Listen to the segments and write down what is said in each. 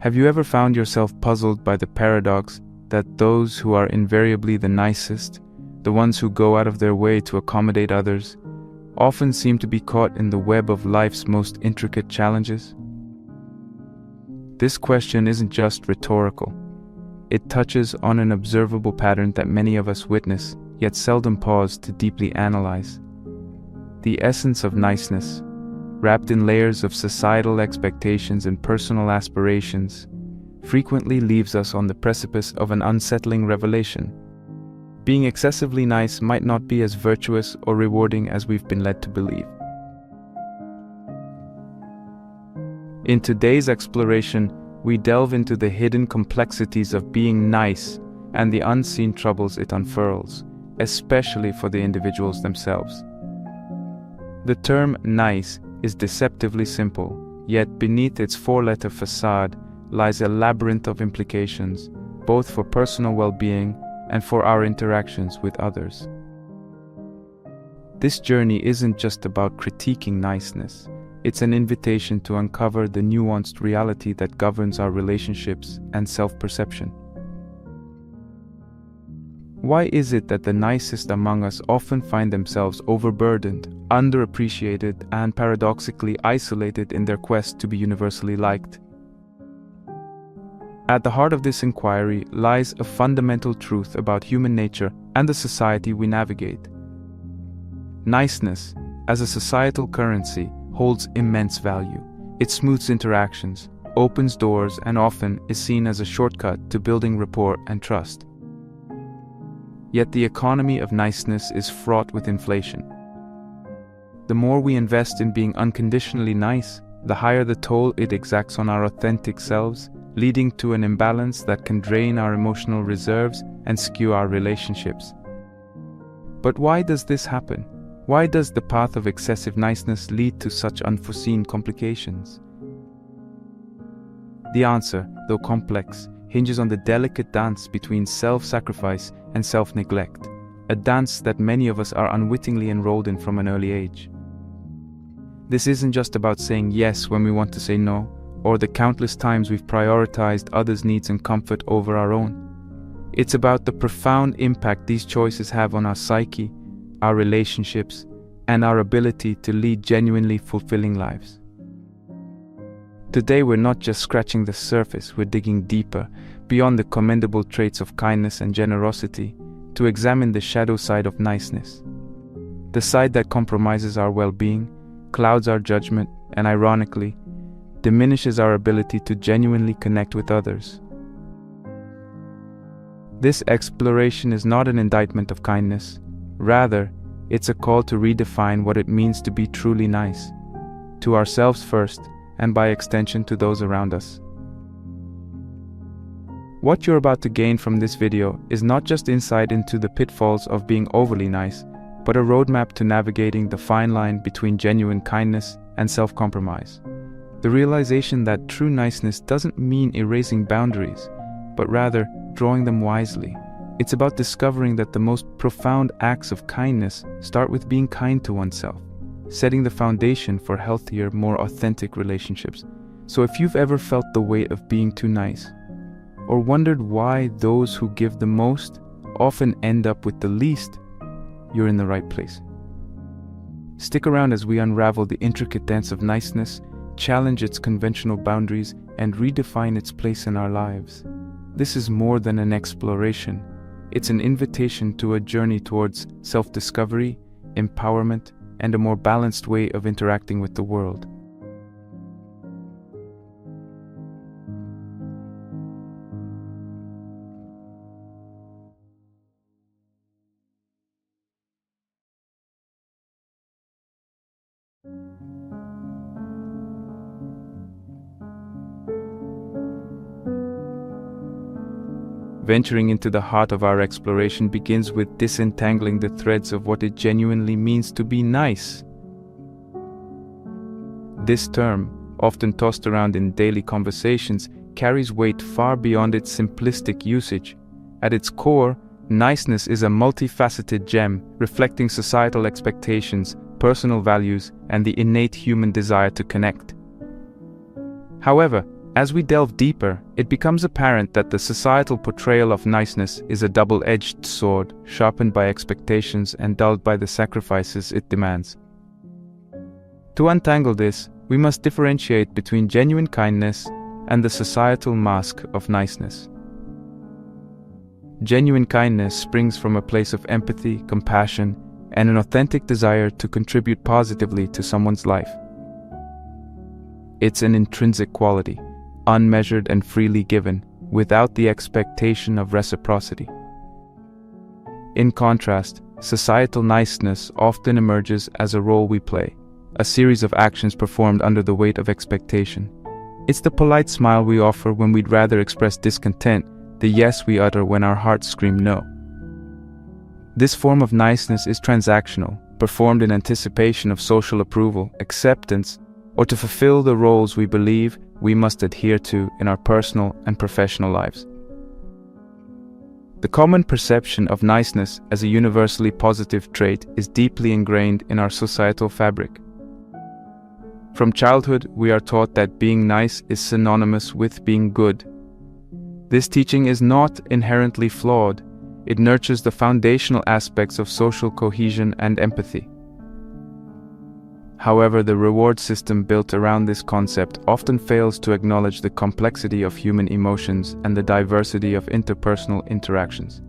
Have you ever found yourself puzzled by the paradox that those who are invariably the nicest, the ones who go out of their way to accommodate others, often seem to be caught in the web of life's most intricate challenges? This question isn't just rhetorical. It touches on an observable pattern that many of us witness, yet seldom pause to deeply analyze. The essence of niceness, wrapped in layers of societal expectations and personal aspirations, frequently leaves us on the precipice of an unsettling revelation. Being excessively nice might not be as virtuous or rewarding as we've been led to believe. In today's exploration, we delve into the hidden complexities of being nice and the unseen troubles it unfurls, especially for the individuals themselves. The term nice is deceptively simple, yet beneath its four-letter facade lies a labyrinth of implications, both for personal well-being and for our interactions with others. This journey isn't just about critiquing niceness. It's an invitation to uncover the nuanced reality that governs our relationships and self-perception. Why is it that the nicest among us often find themselves overburdened, underappreciated, and paradoxically isolated in their quest to be universally liked? At the heart of this inquiry lies a fundamental truth about human nature and the society we navigate. Niceness, as a societal currency, holds immense value. It smooths interactions, opens doors, and often is seen as a shortcut to building rapport and trust. Yet the economy of niceness is fraught with inflation. The more we invest in being unconditionally nice, the higher the toll it exacts on our authentic selves, leading to an imbalance that can drain our emotional reserves and skew our relationships. But why does this happen? Why does the path of excessive niceness lead to such unforeseen complications? The answer, though complex, hinges on the delicate dance between self-sacrifice and self-neglect, a dance that many of us are unwittingly enrolled in from an early age. This isn't just about saying yes when we want to say no, or the countless times we've prioritized others' needs and comfort over our own. It's about the profound impact these choices have on our psyche, our relationships, and our ability to lead genuinely fulfilling lives. Today we're not just scratching the surface, we're digging deeper, beyond the commendable traits of kindness and generosity, to examine the shadow side of niceness. The side that compromises our well-being, clouds our judgment, and ironically, diminishes our ability to genuinely connect with others. This exploration is not an indictment of kindness. Rather, it's a call to redefine what it means to be truly nice, to ourselves first, and by extension to those around us. What you're about to gain from this video is not just insight into the pitfalls of being overly nice, but a roadmap to navigating the fine line between genuine kindness and self-compromise. The realization that true niceness doesn't mean erasing boundaries, but rather drawing them wisely. It's about discovering that the most profound acts of kindness start with being kind to oneself, setting the foundation for healthier, more authentic relationships. So if you've ever felt the weight of being too nice, or wondered why those who give the most often end up with the least, you're in the right place. Stick around as we unravel the intricate dance of niceness, challenge its conventional boundaries, and redefine its place in our lives. This is more than an exploration. It's an invitation to a journey towards self-discovery, empowerment, and a more balanced way of interacting with the world. Venturing into the heart of our exploration begins with disentangling the threads of what it genuinely means to be nice. This term, often tossed around in daily conversations, carries weight far beyond its simplistic usage. At its core, niceness is a multifaceted gem, reflecting societal expectations, personal values, and the innate human desire to connect. However, As we delve deeper, it becomes apparent that the societal portrayal of niceness is a double-edged sword, sharpened by expectations and dulled by the sacrifices it demands. To untangle this, we must differentiate between genuine kindness and the societal mask of niceness. Genuine kindness springs from a place of empathy, compassion, and an authentic desire to contribute positively to someone's life. It's an intrinsic quality, unmeasured and freely given, without the expectation of reciprocity. In contrast, societal niceness often emerges as a role we play, a series of actions performed under the weight of expectation. It's the polite smile we offer when we'd rather express discontent, the yes we utter when our hearts scream no. This form of niceness is transactional, performed in anticipation of social approval, acceptance, or to fulfill the roles we believe we must adhere to in our personal and professional lives. The common perception of niceness as a universally positive trait is deeply ingrained in our societal fabric. From childhood, we are taught that being nice is synonymous with being good. This teaching is not inherently flawed. It nurtures the foundational aspects of social cohesion and empathy. However, the reward system built around this concept often fails to acknowledge the complexity of human emotions and the diversity of interpersonal interactions.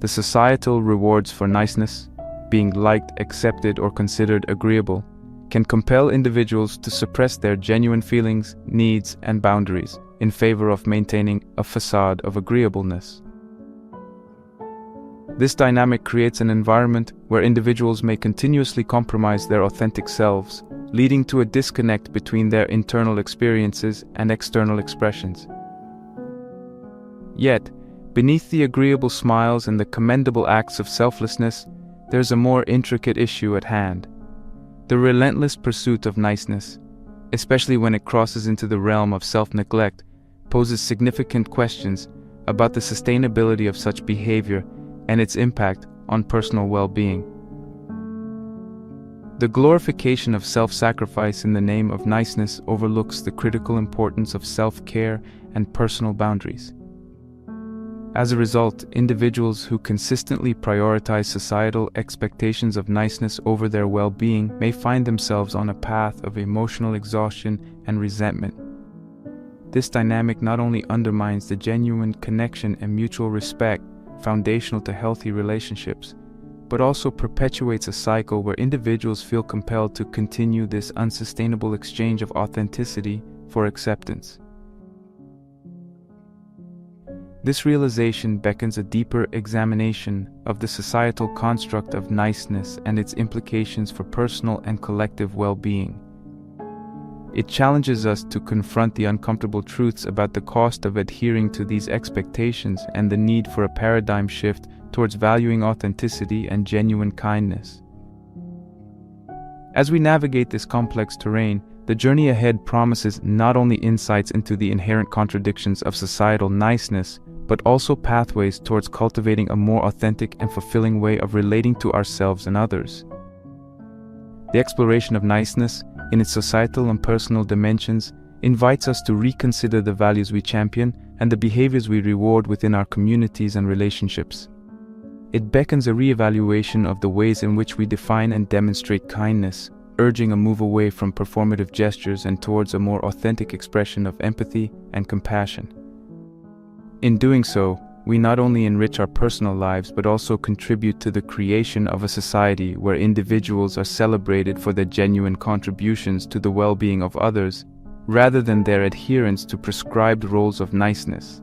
The societal rewards for niceness, being liked, accepted, or considered agreeable, can compel individuals to suppress their genuine feelings, needs, and boundaries in favor of maintaining a facade of agreeableness. This dynamic creates an environment where individuals may continuously compromise their authentic selves, leading to a disconnect between their internal experiences and external expressions. Yet, beneath the agreeable smiles and the commendable acts of selflessness, there's a more intricate issue at hand. The relentless pursuit of niceness, especially when it crosses into the realm of self-neglect, poses significant questions about the sustainability of such behavior and its impact on personal well-being. The glorification of self-sacrifice in the name of niceness overlooks the critical importance of self-care and personal boundaries. As a result, individuals who consistently prioritize societal expectations of niceness over their well-being may find themselves on a path of emotional exhaustion and resentment. This dynamic not only undermines the genuine connection and mutual respect foundational to healthy relationships, but also perpetuates a cycle where individuals feel compelled to continue this unsustainable exchange of authenticity for acceptance. This realization beckons a deeper examination of the societal construct of niceness and its implications for personal and collective well-being. It challenges us to confront the uncomfortable truths about the cost of adhering to these expectations and the need for a paradigm shift towards valuing authenticity and genuine kindness. As we navigate this complex terrain, the journey ahead promises not only insights into the inherent contradictions of societal niceness, but also pathways towards cultivating a more authentic and fulfilling way of relating to ourselves and others. The exploration of niceness, in its societal and personal dimensions, invites us to reconsider the values we champion and the behaviors we reward within our communities and relationships. It beckons a re-evaluation of the ways in which we define and demonstrate kindness, urging a move away from performative gestures and towards a more authentic expression of empathy and compassion. In doing so, we not only enrich our personal lives but also contribute to the creation of a society where individuals are celebrated for their genuine contributions to the well-being of others, rather than their adherence to prescribed roles of niceness.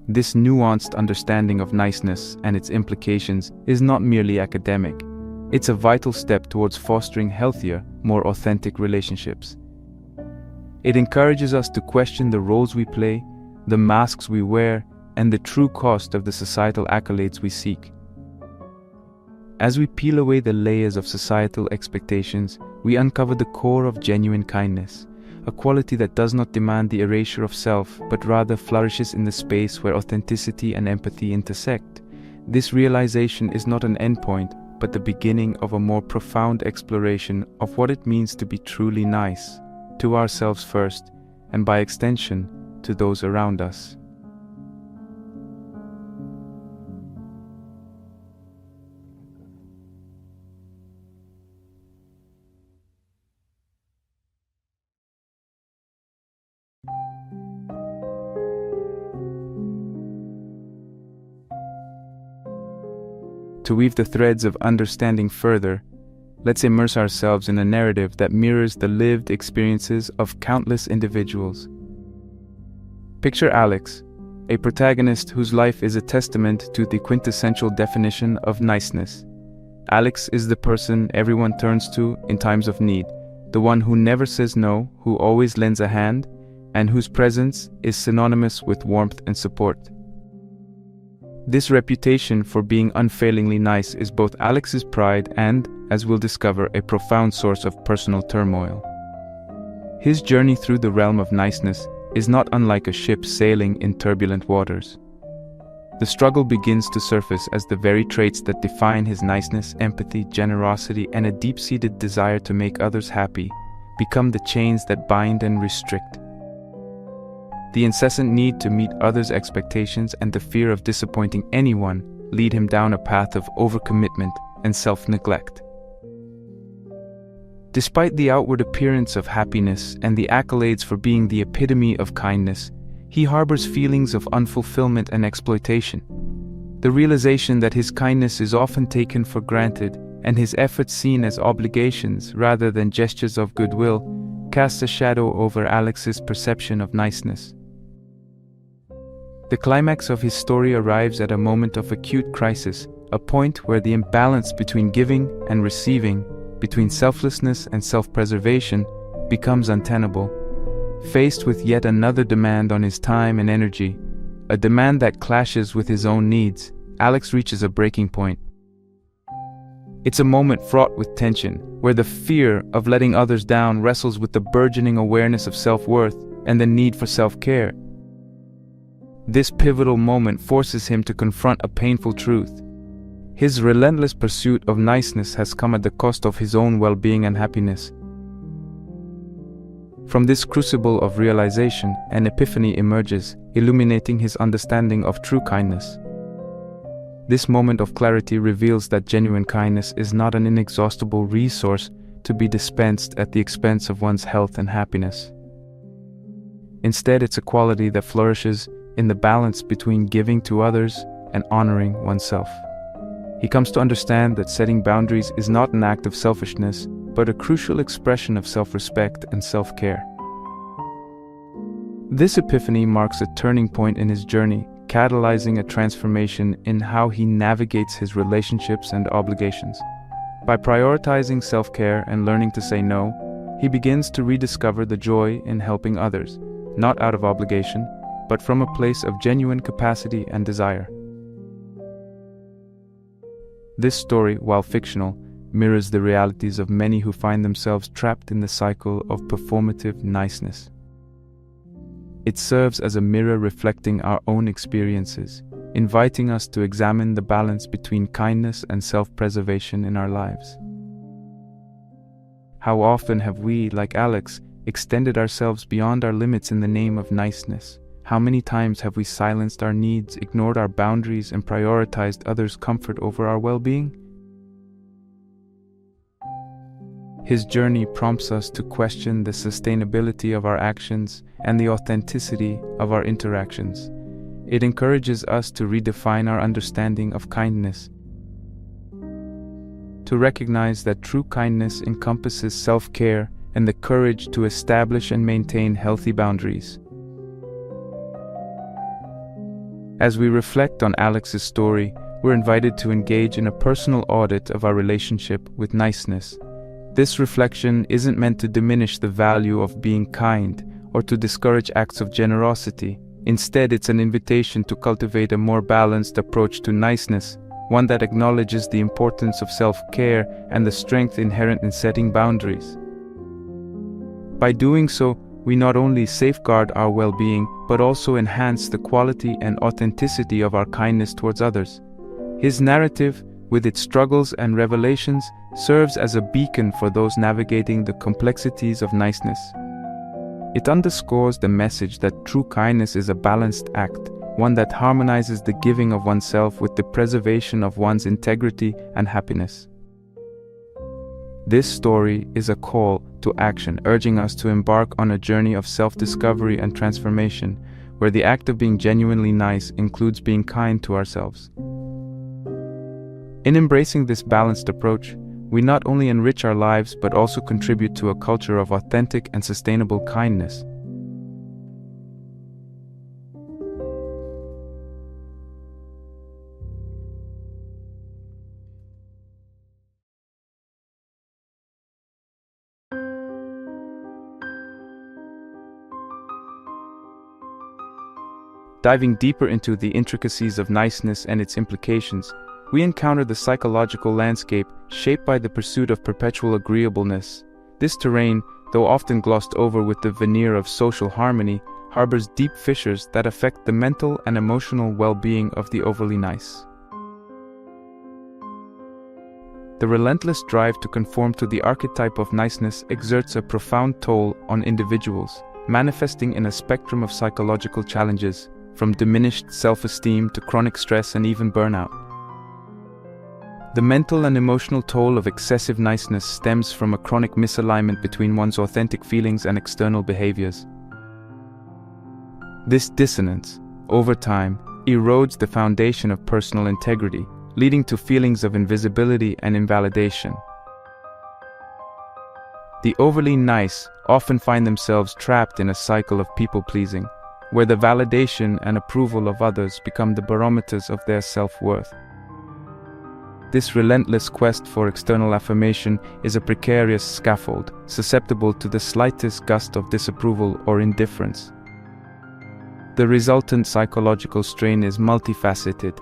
This nuanced understanding of niceness and its implications is not merely academic. It's a vital step towards fostering healthier, more authentic relationships. It encourages us to question the roles we play, the masks we wear, and the true cost of the societal accolades we seek. As we peel away the layers of societal expectations, we uncover the core of genuine kindness, a quality that does not demand the erasure of self, but rather flourishes in the space where authenticity and empathy intersect. This realization is not an endpoint, but the beginning of a more profound exploration of what it means to be truly nice, to ourselves first, and by extension, to those around us. To weave the threads of understanding further, let's immerse ourselves in a narrative that mirrors the lived experiences of countless individuals. Picture Alex, a protagonist whose life is a testament to the quintessential definition of niceness. Alex is the person everyone turns to in times of need, the one who never says no, who always lends a hand, and whose presence is synonymous with warmth and support. This reputation for being unfailingly nice is both Alex's pride and, as we'll discover, a profound source of personal turmoil. His journey through the realm of niceness is not unlike a ship sailing in turbulent waters. The struggle begins to surface as the very traits that define his niceness, empathy, generosity, and a deep-seated desire to make others happy become the chains that bind and restrict. The incessant need to meet others' expectations and the fear of disappointing anyone lead him down a path of overcommitment and self-neglect. Despite the outward appearance of happiness and the accolades for being the epitome of kindness, he harbors feelings of unfulfillment and exploitation. The realization that his kindness is often taken for granted and his efforts seen as obligations rather than gestures of goodwill casts a shadow over Alex's perception of niceness. The climax of his story arrives at a moment of acute crisis, a point where the imbalance between giving and receiving, between selflessness and self-preservation, becomes untenable. Faced with yet another demand on his time and energy, a demand that clashes with his own needs, Alex reaches a breaking point. It's a moment fraught with tension, where the fear of letting others down wrestles with the burgeoning awareness of self-worth and the need for self-care. This pivotal moment forces him to confront a painful truth. His relentless pursuit of niceness has come at the cost of his own well-being and happiness. From this crucible of realization, an epiphany emerges, illuminating his understanding of true kindness. This moment of clarity reveals that genuine kindness is not an inexhaustible resource to be dispensed at the expense of one's health and happiness. Instead, it's a quality that flourishes in the balance between giving to others and honoring oneself. He comes to understand that setting boundaries is not an act of selfishness, but a crucial expression of self-respect and self-care. This epiphany marks a turning point in his journey, catalyzing a transformation in how he navigates his relationships and obligations. By prioritizing self-care and learning to say no, he begins to rediscover the joy in helping others, not out of obligation, but from a place of genuine capacity and desire. This story, while fictional, mirrors the realities of many who find themselves trapped in the cycle of performative niceness. It serves as a mirror reflecting our own experiences, inviting us to examine the balance between kindness and self-preservation in our lives. How often have we, like Alex, extended ourselves beyond our limits in the name of niceness? How many times have we silenced our needs, ignored our boundaries, and prioritized others' comfort over our well-being? His journey prompts us to question the sustainability of our actions and the authenticity of our interactions. It encourages us to redefine our understanding of kindness, to recognize that true kindness encompasses self-care and the courage to establish and maintain healthy boundaries. As we reflect on Alex's story, we're invited to engage in a personal audit of our relationship with niceness. This reflection isn't meant to diminish the value of being kind or to discourage acts of generosity. Instead, it's an invitation to cultivate a more balanced approach to niceness, one that acknowledges the importance of self-care and the strength inherent in setting boundaries. By doing so, we not only safeguard our well-being, but also enhance the quality and authenticity of our kindness towards others. His narrative, with its struggles and revelations, serves as a beacon for those navigating the complexities of niceness. It underscores the message that true kindness is a balanced act, one that harmonizes the giving of oneself with the preservation of one's integrity and happiness. This story is a call to action, urging us to embark on a journey of self-discovery and transformation, where the act of being genuinely nice includes being kind to ourselves. In embracing this balanced approach, we not only enrich our lives but also contribute to a culture of authentic and sustainable kindness. Diving deeper into the intricacies of niceness and its implications, we encounter the psychological landscape shaped by the pursuit of perpetual agreeableness. This terrain, though often glossed over with the veneer of social harmony, harbors deep fissures that affect the mental and emotional well-being of the overly nice. The relentless drive to conform to the archetype of niceness exerts a profound toll on individuals, manifesting in a spectrum of psychological challenges, from diminished self-esteem to chronic stress and even burnout. The mental and emotional toll of excessive niceness stems from a chronic misalignment between one's authentic feelings and external behaviors. This dissonance, over time, erodes the foundation of personal integrity, leading to feelings of invisibility and invalidation. The overly nice often find themselves trapped in a cycle of people-pleasing, where the validation and approval of others become the barometers of their self-worth. This relentless quest for external affirmation is a precarious scaffold, susceptible to the slightest gust of disapproval or indifference. The resultant psychological strain is multifaceted,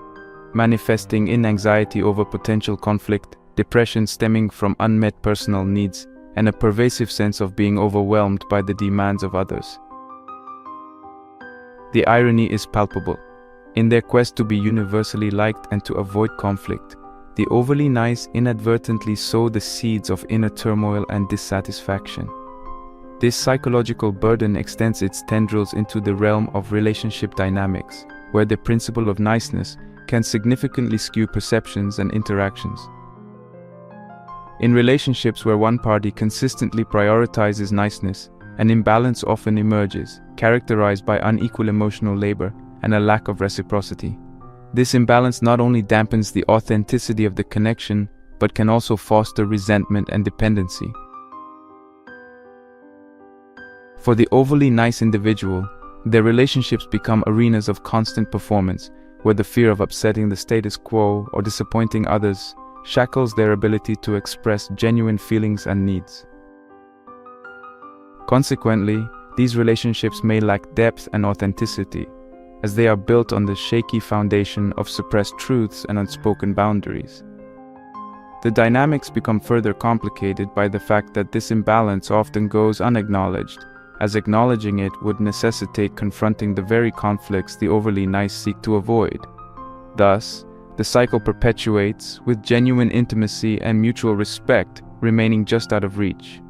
manifesting in anxiety over potential conflict, depression stemming from unmet personal needs, and a pervasive sense of being overwhelmed by the demands of others. The irony is palpable. In their quest to be universally liked and to avoid conflict, the overly nice inadvertently sow the seeds of inner turmoil and dissatisfaction. This psychological burden extends its tendrils into the realm of relationship dynamics, where the principle of niceness can significantly skew perceptions and interactions. In relationships where one party consistently prioritizes niceness, an imbalance often emerges, characterized by unequal emotional labor and a lack of reciprocity. This imbalance not only dampens the authenticity of the connection, but can also foster resentment and dependency. For the overly nice individual, their relationships become arenas of constant performance, where the fear of upsetting the status quo or disappointing others shackles their ability to express genuine feelings and needs. Consequently, these relationships may lack depth and authenticity, as they are built on the shaky foundation of suppressed truths and unspoken boundaries. The dynamics become further complicated by the fact that this imbalance often goes unacknowledged, as acknowledging it would necessitate confronting the very conflicts the overly nice seek to avoid. Thus, the cycle perpetuates, with genuine intimacy and mutual respect remaining just out of reach.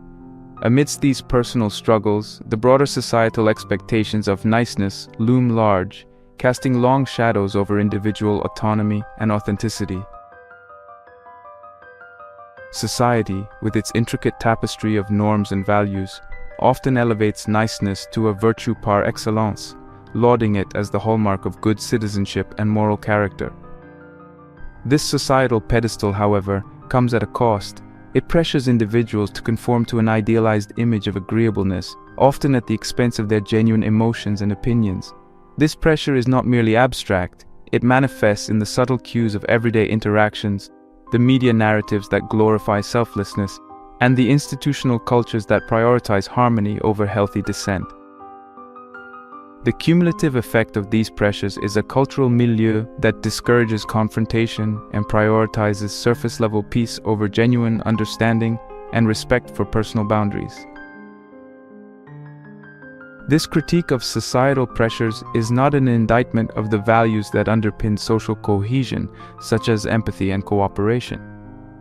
Amidst these personal struggles, the broader societal expectations of niceness loom large, casting long shadows over individual autonomy and authenticity. Society, with its intricate tapestry of norms and values, often elevates niceness to a virtue par excellence, lauding it as the hallmark of good citizenship and moral character. This societal pedestal, however, comes at a cost. It pressures individuals to conform to an idealized image of agreeableness, often at the expense of their genuine emotions and opinions. This pressure is not merely abstract, it manifests in the subtle cues of everyday interactions, the media narratives that glorify selflessness, and the institutional cultures that prioritize harmony over healthy dissent. The cumulative effect of these pressures is a cultural milieu that discourages confrontation and prioritizes surface-level peace over genuine understanding and respect for personal boundaries. This critique of societal pressures is not an indictment of the values that underpin social cohesion, such as empathy and cooperation.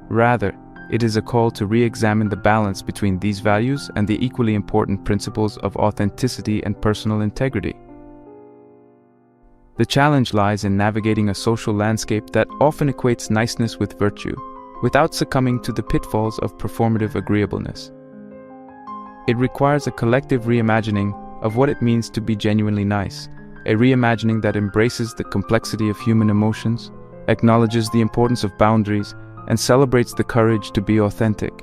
Rather, It is a call to re-examine the balance between these values and the equally important principles of authenticity and personal integrity. The challenge lies in navigating a social landscape that often equates niceness with virtue, without succumbing to the pitfalls of performative agreeableness. It requires a collective reimagining of what it means to be genuinely nice, a reimagining that embraces the complexity of human emotions, acknowledges the importance of boundaries, and celebrates the courage to be authentic.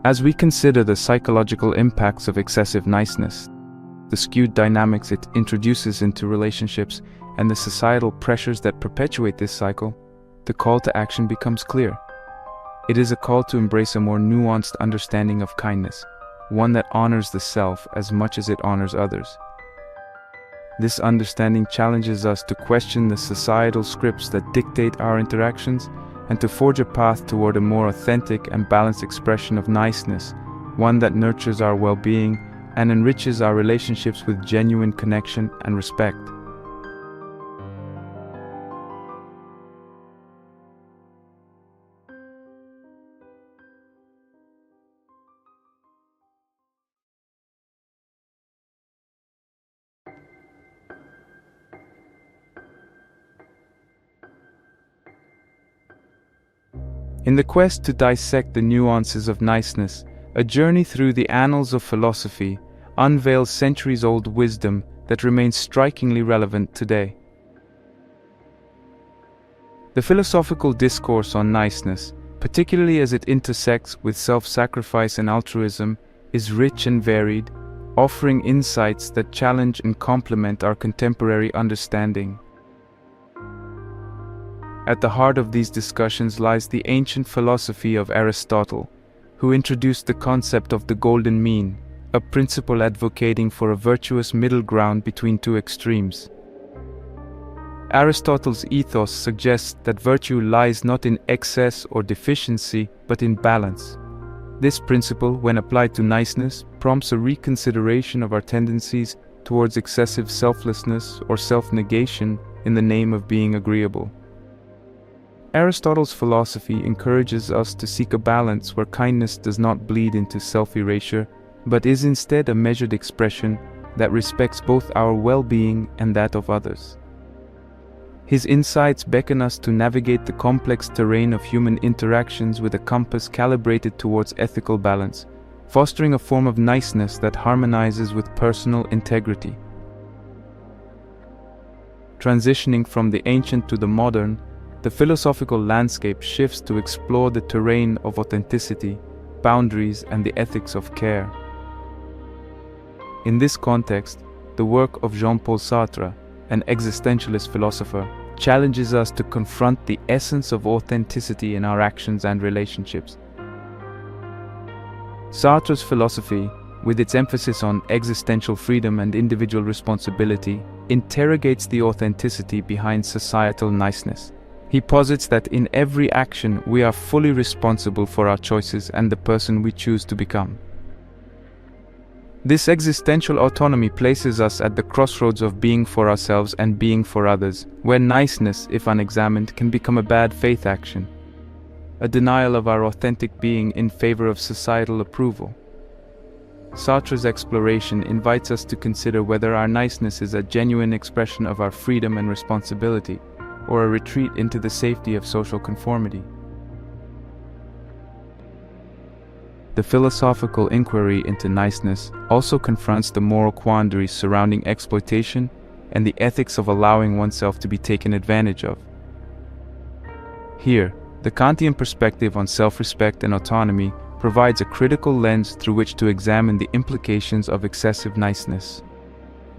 As we consider the psychological impacts of excessive niceness, the skewed dynamics it introduces into relationships, and the societal pressures that perpetuate this cycle, the call to action becomes clear. It is a call to embrace a more nuanced understanding of kindness, one that honors the self as much as it honors others. This understanding challenges us to question the societal scripts that dictate our interactions and to forge a path toward a more authentic and balanced expression of niceness, one that nurtures our well-being and enriches our relationships with genuine connection and respect. In the quest to dissect the nuances of niceness, a journey through the annals of philosophy unveils centuries-old wisdom that remains strikingly relevant today. The philosophical discourse on niceness, particularly as it intersects with self-sacrifice and altruism, is rich and varied, offering insights that challenge and complement our contemporary understanding. At the heart of these discussions lies the ancient philosophy of Aristotle, who introduced the concept of the golden mean, a principle advocating for a virtuous middle ground between two extremes. Aristotle's ethos suggests that virtue lies not in excess or deficiency, but in balance. This principle, when applied to niceness, prompts a reconsideration of our tendencies towards excessive selflessness or self-negation in the name of being agreeable. Aristotle's philosophy encourages us to seek a balance where kindness does not bleed into self-erasure, but is instead a measured expression that respects both our well-being and that of others. His insights beckon us to navigate the complex terrain of human interactions with a compass calibrated towards ethical balance, fostering a form of niceness that harmonizes with personal integrity. Transitioning from the ancient to the modern, the philosophical landscape shifts to explore the terrain of authenticity, boundaries, and the ethics of care. In this context, the work of Jean-Paul Sartre, an existentialist philosopher, challenges us to confront the essence of authenticity in our actions and relationships. Sartre's philosophy, with its emphasis on existential freedom and individual responsibility, interrogates the authenticity behind societal niceness. He posits that in every action we are fully responsible for our choices and the person we choose to become. This existential autonomy places us at the crossroads of being for ourselves and being for others, where niceness, if unexamined, can become a bad faith action, a denial of our authentic being in favor of societal approval. Sartre's exploration invites us to consider whether our niceness is a genuine expression of our freedom and responsibility, or a retreat into the safety of social conformity. The philosophical inquiry into niceness also confronts the moral quandaries surrounding exploitation and the ethics of allowing oneself to be taken advantage of. Here, the Kantian perspective on self-respect and autonomy provides a critical lens through which to examine the implications of excessive niceness.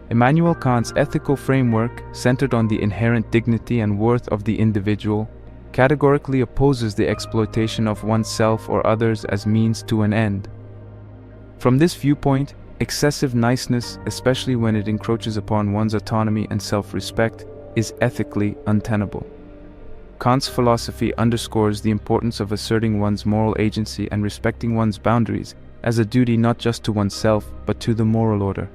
Immanuel Kant's ethical framework, centered on the inherent dignity and worth of the individual, categorically opposes the exploitation of oneself or others as means to an end. From this viewpoint, excessive niceness, especially when it encroaches upon one's autonomy and self-respect, is ethically untenable. Kant's philosophy underscores the importance of asserting one's moral agency and respecting one's boundaries as a duty not just to oneself but to the moral order.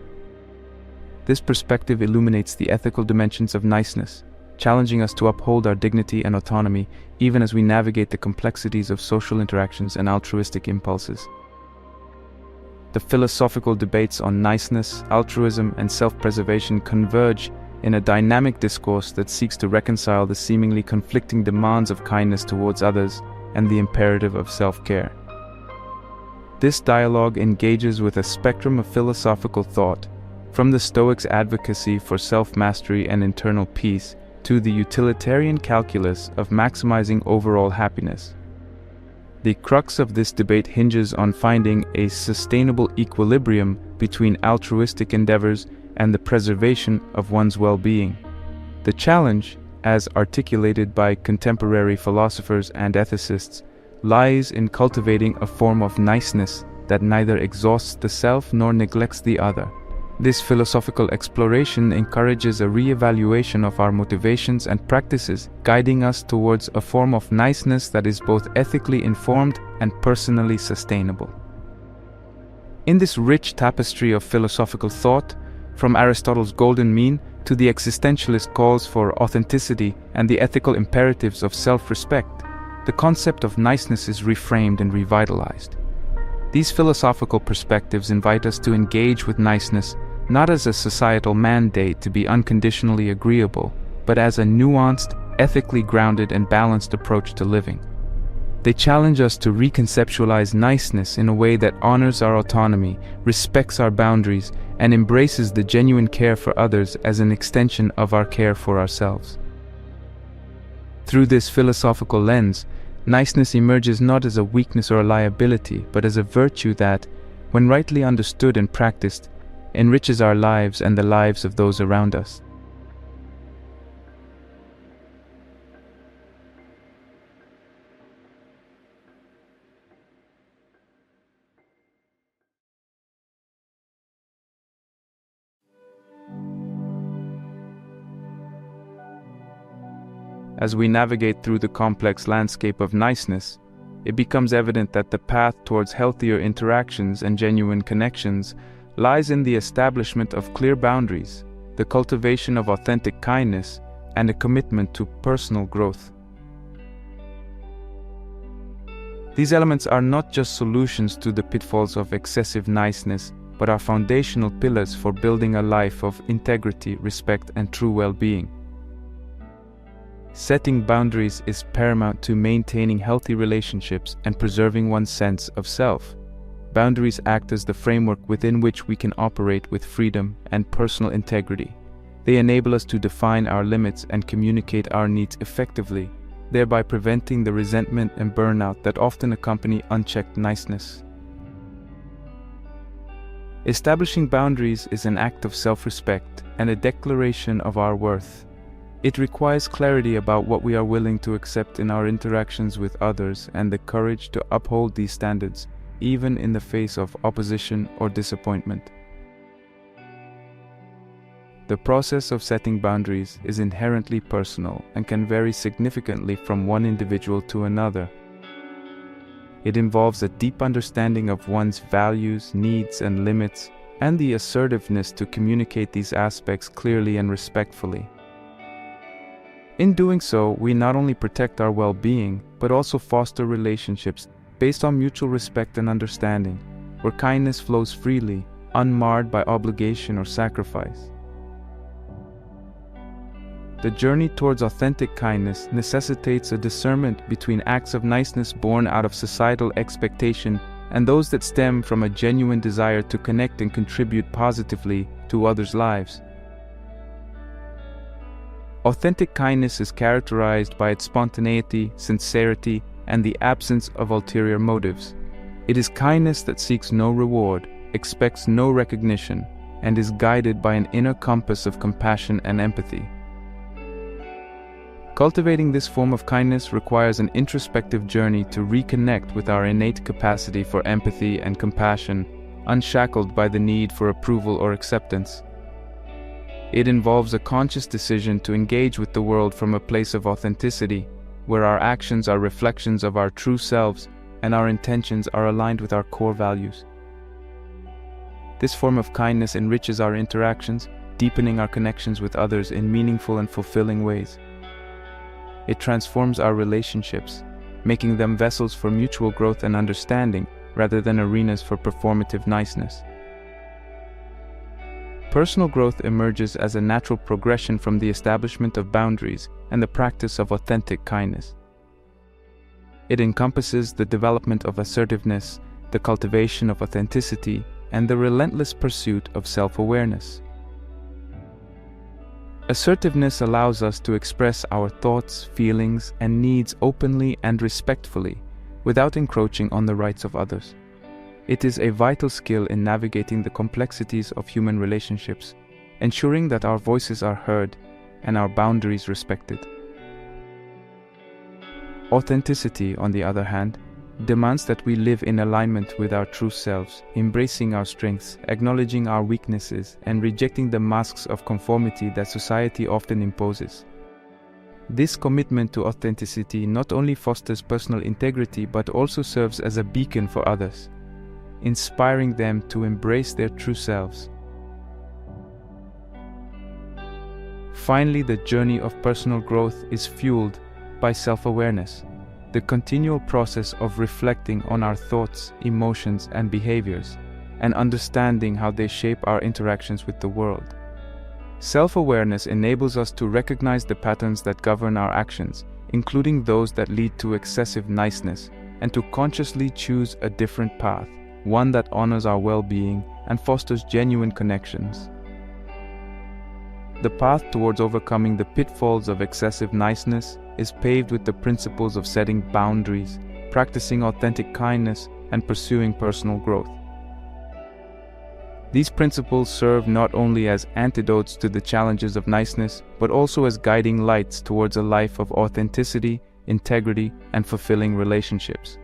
This perspective illuminates the ethical dimensions of niceness, challenging us to uphold our dignity and autonomy even as we navigate the complexities of social interactions and altruistic impulses. The philosophical debates on niceness, altruism, and self-preservation converge in a dynamic discourse that seeks to reconcile the seemingly conflicting demands of kindness towards others and the imperative of self-care. This dialogue engages with a spectrum of philosophical thought, from the Stoics' advocacy for self-mastery and internal peace to the utilitarian calculus of maximizing overall happiness. The crux of this debate hinges on finding a sustainable equilibrium between altruistic endeavors and the preservation of one's well-being. The challenge, as articulated by contemporary philosophers and ethicists, lies in cultivating a form of niceness that neither exhausts the self nor neglects the other. This philosophical exploration encourages a re-evaluation of our motivations and practices, guiding us towards a form of niceness that is both ethically informed and personally sustainable. In this rich tapestry of philosophical thought, from Aristotle's golden mean to the existentialist calls for authenticity and the ethical imperatives of self-respect, the concept of niceness is reframed and revitalized. These philosophical perspectives invite us to engage with niceness not as a societal mandate to be unconditionally agreeable, but as a nuanced, ethically grounded and balanced approach to living. They challenge us to reconceptualize niceness in a way that honors our autonomy, respects our boundaries, and embraces the genuine care for others as an extension of our care for ourselves. Through this philosophical lens, niceness emerges not as a weakness or a liability, but as a virtue that, when rightly understood and practiced, enriches our lives and the lives of those around us. As we navigate through the complex landscape of niceness, it becomes evident that the path towards healthier interactions and genuine connections lies in the establishment of clear boundaries, the cultivation of authentic kindness, and a commitment to personal growth. These elements are not just solutions to the pitfalls of excessive niceness, but are foundational pillars for building a life of integrity, respect, and true well-being. Setting boundaries is paramount to maintaining healthy relationships and preserving one's sense of self. Boundaries act as the framework within which we can operate with freedom and personal integrity. They enable us to define our limits and communicate our needs effectively, thereby preventing the resentment and burnout that often accompany unchecked niceness. Establishing boundaries is an act of self-respect and a declaration of our worth. It requires clarity about what we are willing to accept in our interactions with others and the courage to uphold these standards, even in the face of opposition or disappointment. The process of setting boundaries is inherently personal and can vary significantly from one individual to another. It involves a deep understanding of one's values, needs, and limits, and the assertiveness to communicate these aspects clearly and respectfully. In doing so, we not only protect our well-being, but also foster relationships based on mutual respect and understanding, where kindness flows freely, unmarred by obligation or sacrifice. The journey towards authentic kindness necessitates a discernment between acts of niceness born out of societal expectation and those that stem from a genuine desire to connect and contribute positively to others' lives. Authentic kindness is characterized by its spontaneity, sincerity, and the absence of ulterior motives. It is kindness that seeks no reward, expects no recognition, and is guided by an inner compass of compassion and empathy. Cultivating this form of kindness requires an introspective journey to reconnect with our innate capacity for empathy and compassion, unshackled by the need for approval or acceptance. It involves a conscious decision to engage with the world from a place of authenticity, where our actions are reflections of our true selves and our intentions are aligned with our core values. This form of kindness enriches our interactions, deepening our connections with others in meaningful and fulfilling ways. it transforms our relationships, making them vessels for mutual growth and understanding rather than arenas for performative niceness. Personal growth emerges as a natural progression from the establishment of boundaries and the practice of authentic kindness. It encompasses the development of assertiveness, the cultivation of authenticity, and the relentless pursuit of self-awareness. Assertiveness allows us to express our thoughts, feelings, and needs openly and respectfully, without encroaching on the rights of others. It is a vital skill in navigating the complexities of human relationships, ensuring that our voices are heard and our boundaries respected. Authenticity, on the other hand, demands that we live in alignment with our true selves, embracing our strengths, acknowledging our weaknesses, and rejecting the masks of conformity that society often imposes. This commitment to authenticity not only fosters personal integrity but also serves as a beacon for others, inspiring them to embrace their true selves. Finally, the journey of personal growth is fueled by self-awareness, the continual process of reflecting on our thoughts, emotions, and behaviors, and understanding how they shape our interactions with the world. Self-awareness enables us to recognize the patterns that govern our actions, including those that lead to excessive niceness, and to consciously choose a different path, one that honors our well-being and fosters genuine connections. The path towards overcoming the pitfalls of excessive niceness is paved with the principles of setting boundaries, practicing authentic kindness, and pursuing personal growth. These principles serve not only as antidotes to the challenges of niceness, but also as guiding lights towards a life of authenticity, integrity, and fulfilling relationships.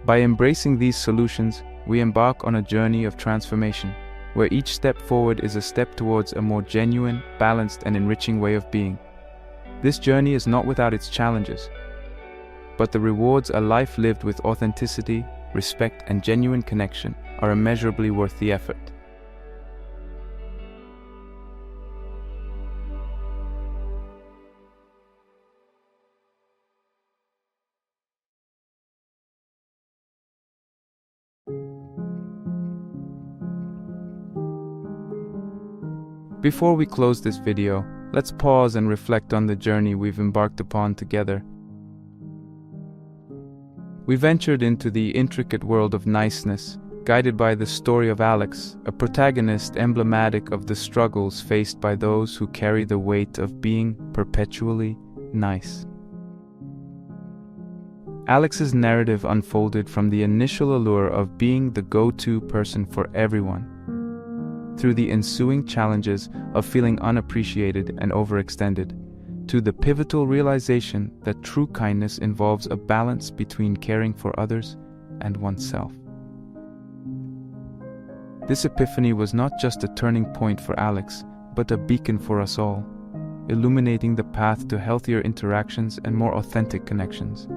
By embracing these solutions, we embark on a journey of transformation, where each step forward is a step towards a more genuine, balanced, and enriching way of being. This journey is not without its challenges, but the rewards a life lived with authenticity, respect, and genuine connection are immeasurably worth the effort. Before we close this video, let's pause and reflect on the journey we've embarked upon together. We ventured into the intricate world of niceness, guided by the story of Alex, a protagonist emblematic of the struggles faced by those who carry the weight of being perpetually nice. Alex's narrative unfolded from the initial allure of being the go-to person for everyone, through the ensuing challenges of feeling unappreciated and overextended, to the pivotal realization that true kindness involves a balance between caring for others and oneself. This epiphany was not just a turning point for Alex, but a beacon for us all, illuminating the path to healthier interactions and more authentic connections.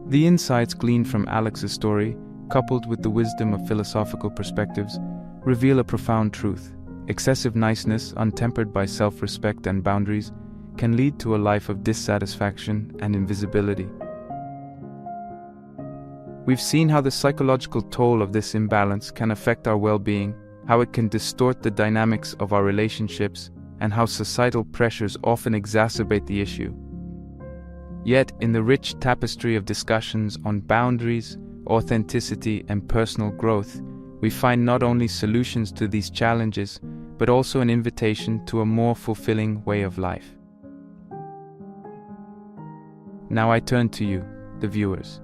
The insights gleaned from Alex's story, coupled with the wisdom of philosophical perspectives, reveal a profound truth. Excessive niceness, untempered by self-respect and boundaries, can lead to a life of dissatisfaction and invisibility. We've seen how the psychological toll of this imbalance can affect our well-being, how it can distort the dynamics of our relationships, and how societal pressures often exacerbate the issue. Yet, in the rich tapestry of discussions on boundaries, authenticity, and personal growth, we find not only solutions to these challenges, but also an invitation to a more fulfilling way of life. Now I turn to you, the viewers.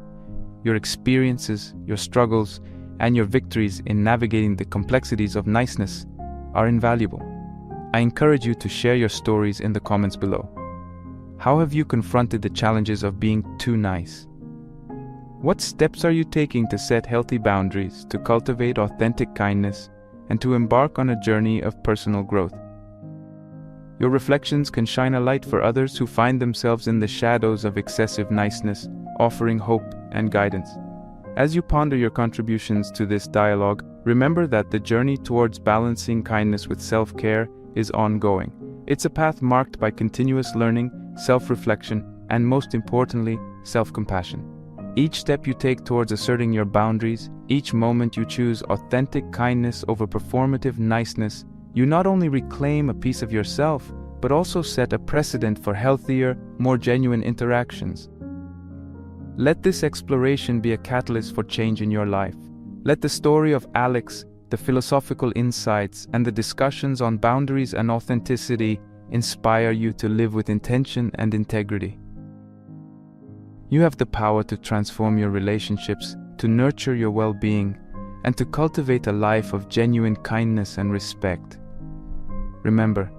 Your experiences, your struggles, and your victories in navigating the complexities of niceness are invaluable. I encourage you to share your stories in the comments below. How have you confronted the challenges of being too nice? What steps are you taking to set healthy boundaries, to cultivate authentic kindness, and to embark on a journey of personal growth? Your reflections can shine a light for others who find themselves in the shadows of excessive niceness, offering hope and guidance. As you ponder your contributions to this dialogue, remember that the journey towards balancing kindness with self-care is ongoing. It's a path marked by continuous learning, self-reflection, and most importantly, self-compassion. Each step you take towards asserting your boundaries, each moment you choose authentic kindness over performative niceness, you not only reclaim a piece of yourself, but also set a precedent for healthier, more genuine interactions. Let this exploration be a catalyst for change in your life. Let the story of Alex, the philosophical insights, and the discussions on boundaries and authenticity inspire you to live with intention and integrity. You have the power to transform your relationships, to nurture your well-being, and to cultivate a life of genuine kindness and respect. Remember,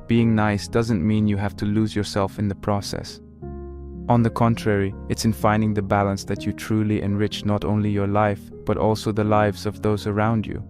being nice doesn't mean you have to lose yourself in the process. On the contrary, it's in finding the balance that you truly enrich not only your life, but also the lives of those around you.